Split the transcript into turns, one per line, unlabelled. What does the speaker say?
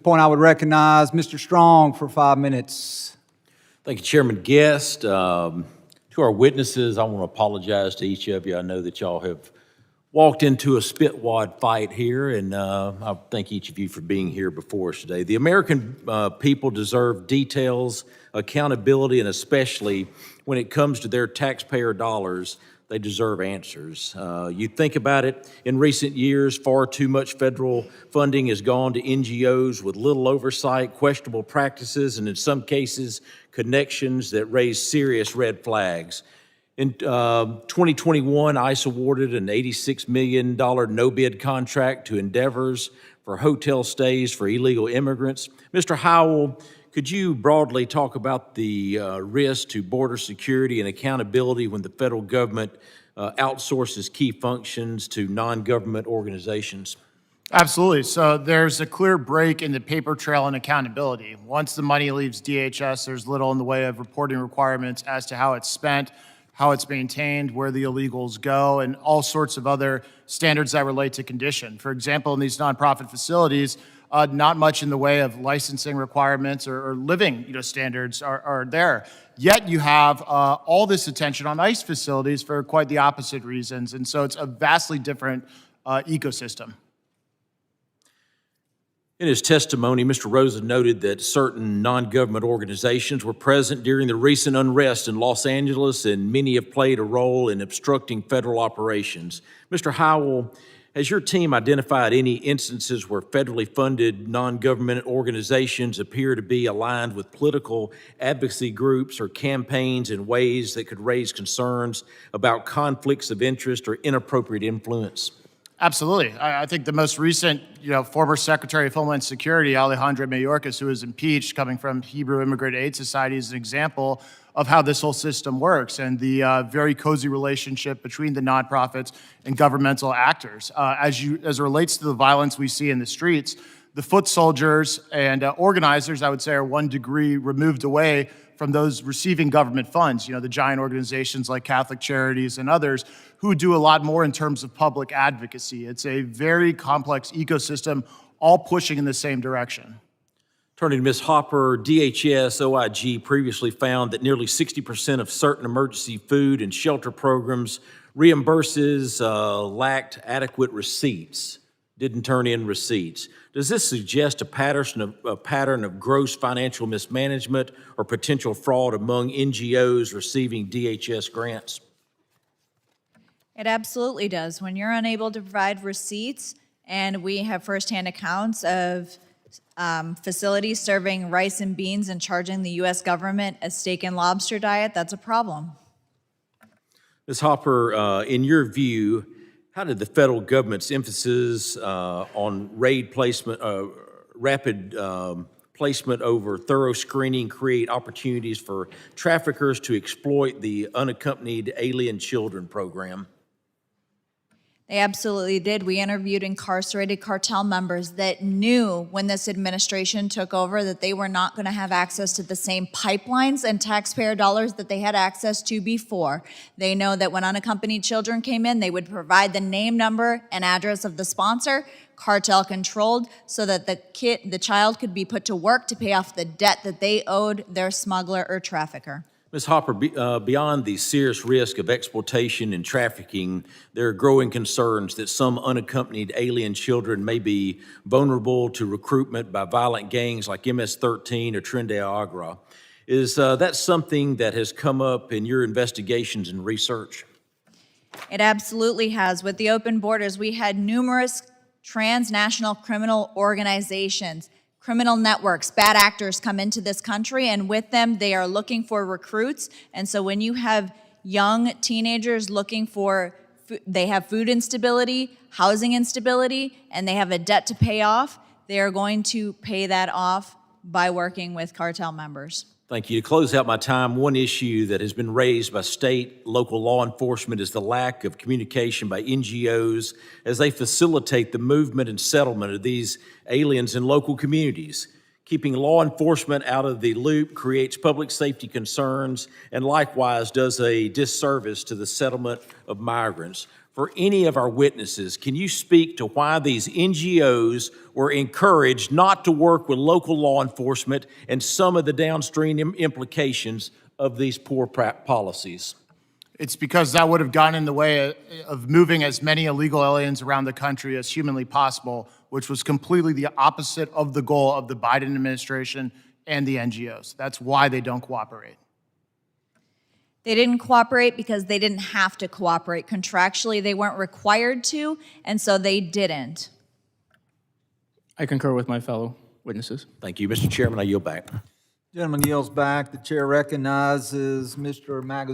Point, I would recognize Mr. Strong for 5 minutes.
Thank you, Chairman Guest. To our witnesses, I want to apologize to each of you. I know that y'all have walked into a spit-wad fight here, and I thank each of you for being here before us today. The American people deserve details, accountability, and especially when it comes to their taxpayer dollars, they deserve answers. You think about it, in recent years, far too much federal funding has gone to NGOs with little oversight, questionable practices, and in some cases, connections that raise serious red flags. In 2021, ICE awarded an $86 million no-bid contract to Endeavors for hotel stays for illegal immigrants. Mr. Howell, could you broadly talk about the risk to border security and accountability when the federal government outsources key functions to non-government organizations?
Absolutely. So there's a clear break in the paper trail and accountability. Once the money leaves DHS, there's little in the way of reporting requirements as to how it's spent, how it's maintained, where the illegals go, and all sorts of other standards that relate to condition. For example, in these nonprofit facilities, not much in the way of licensing requirements or living standards are there. Yet you have all this attention on ICE facilities for quite the opposite reasons. And so it's a vastly different ecosystem.
In his testimony, Mr. Rosa noted that certain non-government organizations were present during the recent unrest in Los Angeles, and many have played a role in obstructing federal operations. Mr. Howell, has your team identified any instances where federally funded non-government organizations appear to be aligned with political advocacy groups or campaigns in ways that could raise concerns about conflicts of interest or inappropriate influence?
Absolutely. I think the most recent, former Secretary of Homeland Security, Alejandro Mayorkas, who was impeached, coming from Hebrew Immigrant Aid Society, is an example of how this whole system works and the very cozy relationship between the nonprofits and governmental actors. As it relates to the violence we see in the streets, the foot soldiers and organizers, I would say, are 1 degree removed away from those receiving government funds, the giant organizations like Catholic Charities and others who do a lot more in terms of public advocacy. It's a very complex ecosystem, all pushing in the same direction.
Turning to Ms. Hopper, DHS OIG previously found that nearly 60% of certain emergency food and shelter programs reimburses lacked adequate receipts, didn't turn in receipts. Does this suggest a pattern of gross financial mismanagement or potential fraud among NGOs receiving DHS grants?
It absolutely does. When you're unable to provide receipts, and we have firsthand accounts of facilities serving rice and beans and charging the U.S. government a steak and lobster diet, that's a problem.
Ms. Hopper, in your view, how did the federal government's emphasis on rapid placement over thorough screening create opportunities for traffickers to exploit the unaccompanied alien children program?
They absolutely did. We interviewed incarcerated cartel members that knew when this administration took over that they were not going to have access to the same pipelines and taxpayer dollars that they had access to before. They know that when unaccompanied children came in, they would provide the name, number, and address of the sponsor, cartel controlled, so that the child could be put to work to pay off the debt that they owed their smuggler or trafficker.
Ms. Hopper, beyond the serious risk of exploitation and trafficking, there are growing concerns that some unaccompanied alien children may be vulnerable to recruitment by violent gangs like MS-13 or Tren de Agra. Is that something that has come up in your investigations and research?
It absolutely has. With the open borders, we had numerous transnational criminal organizations, criminal networks, bad actors come into this country, and with them, they are looking for recruits. And so when you have young teenagers looking for, they have food instability, housing instability, and they have a debt to pay off, they are going to pay that off by working with cartel members.
Thank you. To close out my time, one issue that has been raised by state, local law enforcement is the lack of communication by NGOs as they facilitate the movement and settlement of these aliens in local communities. Keeping law enforcement out of the loop creates public safety concerns and likewise does a disservice to the settlement of migrants. for any of our witnesses. Can you speak to why these NGOs were encouraged not to work with local law enforcement and some of the downstream implications of these poor policies?
It's because that would have gotten in the way of moving as many illegal aliens around the country as humanly possible, which was completely the opposite of the goal of the Biden administration and the NGOs. That's why they don't cooperate.
They didn't cooperate because they didn't have to cooperate. Contractually, they weren't required to, and so they didn't.
I concur with my fellow witnesses.
Thank you. Mr. Chairman, I yield back.
Gentleman yields back. The chair recognizes Mr. Magazine.